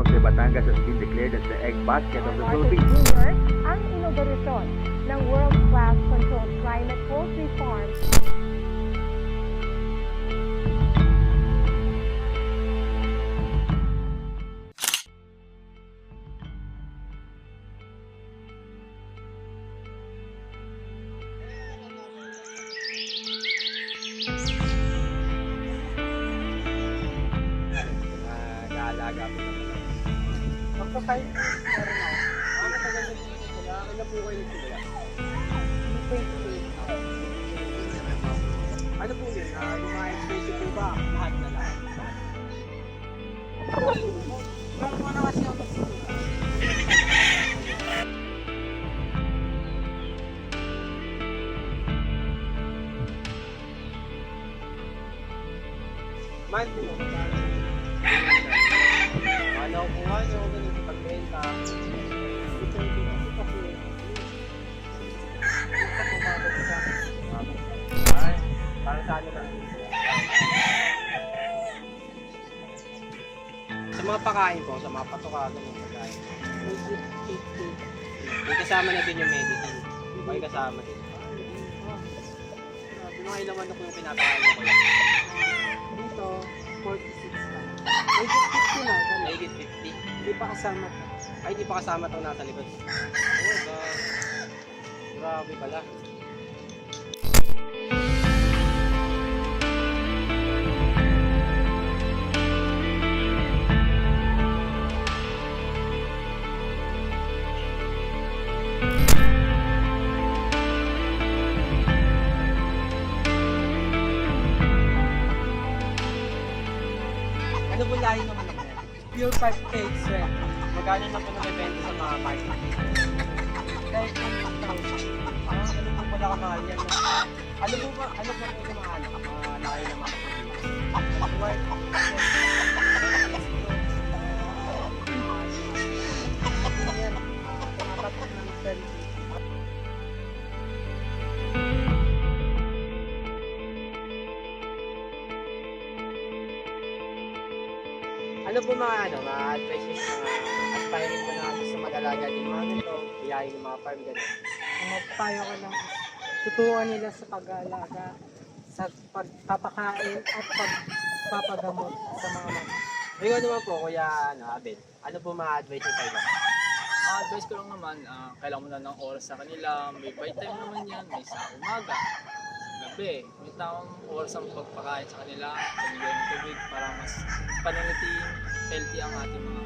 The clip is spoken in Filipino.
Jose Batangas has been declared as the egg basket of the Martin Philippines. Jr. ang inauguration ng world-class controlled climate poultry farm. Naalaga po naman. Magpa-5 years na rin ako. Matagal na dito sila. Kailan po kayo nagsimula? 28. Ano po yun? Yung mga expensive po ba? Lahat na lahat. Pero kung ano kasi ako nagsimula. Monthly mo ba? Ano ko nga nyo ganun sa pagbenta. Ito yung pinasok ako. Ito po mga sa ay, parang sa ano lang. Sa mga pakain po, sa mga patukagan ng pagkain. May kasama na din yung medicine. May kasama din. Mga ilang ano po yung pinapakain ko lang. Dito, 46 lang. May 50 na. May 50. Hindi pa kasama to. Ay, hindi pa kasama itong nasa likod. Oh, God. Grabe pala. Ano po layo naman ako yan? Pure 5K sweat. Magkano na po nabibenta sa mga market? Like 1,000. Ano po pala kamahal yan? Ano po ba ito mahal? Mga layo na mga white. Yan. Tumapatok ng 12. Ano po mga advice sa mga aspiring ko na gusto mag-alaga din mga ganito, iyayin yung mga farm ganito? Ang magpayo ko lang is tuturuan nila sa pag-aalaga, sa pagpapakain at pagpapagamot sa mga mga. Ngayon naman po, Kuya Abel, ano po mga advice nyo tayo? Advice ko lang naman, kailangan mo na ng oras sa kanila, may bite time naman yan, may sa umaga, gabi, may tamang oras ang pagpakain sa kanila, pamigay ng tubig para mas pananatiling healthy ang ating mga